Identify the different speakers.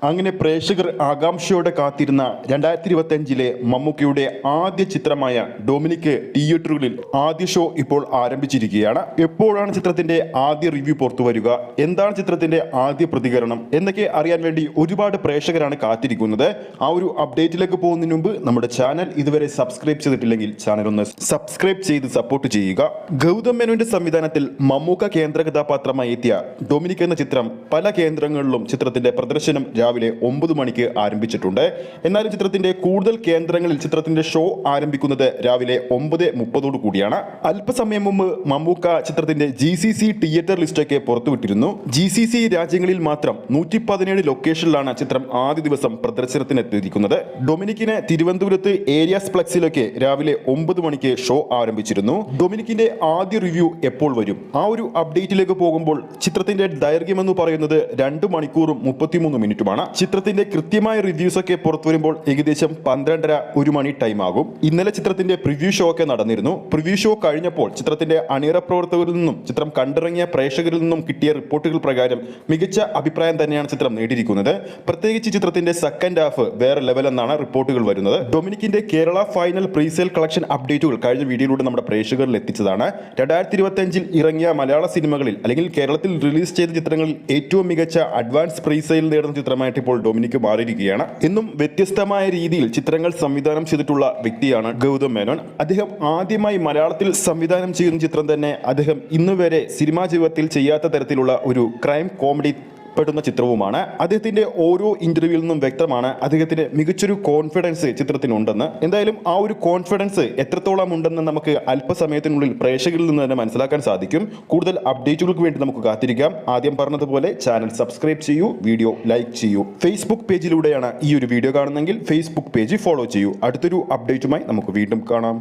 Speaker 1: അങ്ങനെ പ്രേക്ഷകർ ആകാംക്ഷയോടെ കാത്തിരുന്ന 2025 മമ്മൂക്കയുടെ ആദ്യ ചിത്രമായ ഡൊമിനിക് തിയേറ്ററുകളിൽ ആദ്യ ഷോ ഇപ്പോൾ ആരംഭിച്ചിരിക്കുകയാണ്. എപ്പോഴാണ് ചിത്രത്തിന്റെ ആദ്യ റിവ്യൂ പുറത്തു വരിക, എന്താണ് ചിത്രത്തിന്റെ ആദ്യ പ്രതികരണം എന്നൊക്കെ അറിയാൻ വേണ്ടി ഒരുപാട് പ്രേക്ഷകരാണ് കാത്തിരിക്കുന്നത്. ആ ഒരു അപ്ഡേറ്റിലേക്ക് പോകുന്നതിന് മുമ്പ് നമ്മുടെ ചാനൽ ഇതുവരെ സബ്സ്ക്രൈബ് ചെയ്തിട്ടില്ലെങ്കിൽ ചാനൽ ഒന്ന് സബ്സ്ക്രൈബ് ചെയ്ത് സപ്പോർട്ട് ചെയ്യുക. ഗൗതം മേനോന്റെ സംവിധാനത്തിൽ മമ്മൂക്ക കേന്ദ്ര കഥാപാത്രമായി എത്തിയ ഡൊമിനിക് എന്ന ചിത്രം പല കേന്ദ്രങ്ങളിലും ചിത്രത്തിന്റെ പ്രദർശനം രാവിലെ 9 മണിക്ക് ആരംഭിച്ചിട്ടുണ്ട്. എന്നാലും ചിത്രത്തിന്റെ കൂടുതൽ കേന്ദ്രങ്ങളിൽ ചിത്രത്തിന്റെ ഷോ ആരംഭിക്കുന്നത് രാവിലെ 9:30 കൂടിയാണ്. അല്പസമയം മുമ്പ് മമ്മൂക്ക ചിത്രത്തിന്റെ GCC തിയേറ്റർ ലിസ്റ്റൊക്കെ പുറത്തുവിട്ടിരുന്നു. GCC രാജ്യങ്ങളിൽ മാത്രം 117 ലൊക്കേഷനിലാണ് ചിത്രം ആദ്യ ദിവസം പ്രദർശനത്തിനെത്തിയിരിക്കുന്നത്. ഡൊമിനിക്കിന് തിരുവനന്തപുരത്ത് ഏരിയാസ് പ്ലക്സിലൊക്കെ രാവിലെ 9 മണിക്ക് ഷോ ആരംഭിച്ചിരുന്നു. ഡൊമിനിക്കിന്റെ ആദ്യ റിവ്യൂ എപ്പോൾ വരും? ആ ഒരു അപ്ഡേറ്റിലേക്ക് പോകുമ്പോൾ ചിത്രത്തിന്റെ ദൈർഘ്യം എന്ന് പറയുന്നത് 2 മണിക്കൂറും 33 മിനിറ്റുമാണ്. ചിത്രത്തിന്റെ കൃത്യമായ റിവ്യൂസ് ഒക്കെ പുറത്തു വരുമ്പോൾ ഏകദേശം 12:30-1 മണി ടൈം ആകും. ഇന്നലെ ചിത്രത്തിന്റെ പ്രിവ്യൂ ഷോ ഒക്കെ നടന്നിരുന്നു. പ്രിവ്യൂ ഷോ കഴിഞ്ഞപ്പോൾ ചിത്രത്തിന്റെ അണിയറ പ്രവർത്തകരിൽ നിന്നും ചിത്രം കണ്ടിറങ്ങിയ പ്രേക്ഷകരിൽ നിന്നും കിട്ടിയ റിപ്പോർട്ടുകൾ പ്രകാരം മികച്ച അഭിപ്രായം തന്നെയാണ് ചിത്രം നേടിയിരിക്കുന്നത്. പ്രത്യേകിച്ച് ചിത്രത്തിന്റെ സെക്കൻഡ് ഹാഫ് വേറെ ലെവൽ എന്നാണ് റിപ്പോർട്ടുകൾ വരുന്നത്. ഡൊമിനിക്കിന്റെ കേരള ഫൈനൽ പ്രീസെയിൽ കളക്ഷൻ അപ്ഡേറ്റുകൾ കഴിഞ്ഞ വീഡിയോയിലൂടെ നമ്മുടെ പ്രേക്ഷകരിൽ എത്തിച്ചതാണ്. 2025 ഇറങ്ങിയ മലയാള സിനിമകളിൽ അല്ലെങ്കിൽ കേരളത്തിൽ റിലീസ് ചെയ്ത ചിത്രങ്ങളിൽ ഏറ്റവും മികച്ച അഡ്വാൻസ് പ്രീസെയിൽ നേടുന്ന ചിത്രമായിട്ട് ഇപ്പോൾ ഡൊമിനിക് മാറിയിരിക്കുകയാണ്. എന്നും വ്യത്യസ്തമായ രീതിയിൽ ചിത്രങ്ങൾ സംവിധാനം ചെയ്തിട്ടുള്ള വ്യക്തിയാണ് ഗൗതം മേനോൻ. അദ്ദേഹം ആദ്യമായി മലയാളത്തിൽ സംവിധാനം ചെയ്യുന്ന ചിത്രം തന്നെ അദ്ദേഹം ഇന്നുവരെ സിനിമാ ജീവിതത്തിൽ ചെയ്യാത്ത തരത്തിലുള്ള ഒരു ക്രൈം കോമഡി പെടുന്ന ചിത്രവുമാണ്. അദ്ദേഹത്തിന്റെ ഓരോ ഇന്റർവ്യൂവിൽ നിന്നും വ്യക്തമാണ് അദ്ദേഹത്തിന് മികച്ചൊരു കോൺഫിഡൻസ് ചിത്രത്തിനുണ്ടെന്ന്. എന്തായാലും ആ ഒരു കോൺഫിഡൻസ് എത്രത്തോളം ഉണ്ടെന്ന് നമുക്ക് അല്പസമയത്തിനുള്ളിൽ പ്രേക്ഷകരിൽ നിന്ന് തന്നെ മനസ്സിലാക്കാൻ സാധിക്കും. കൂടുതൽ അപ്ഡേറ്റുകൾക്ക് വേണ്ടി നമുക്ക് കാത്തിരിക്കാം. ആദ്യം പറഞ്ഞതുപോലെ ചാനൽ സബ്സ്ക്രൈബ് ചെയ്യൂ, വീഡിയോ ലൈക്ക് ചെയ്യൂ. ഫേസ്ബുക്ക് പേജിലൂടെയാണ് ഈ ഒരു വീഡിയോ കാണുന്നതെങ്കിൽ ഫേസ്ബുക്ക് പേജ് ഫോളോ ചെയ്യൂ. അടുത്തൊരു അപ്ഡേറ്റുമായി നമുക്ക് വീണ്ടും കാണാം.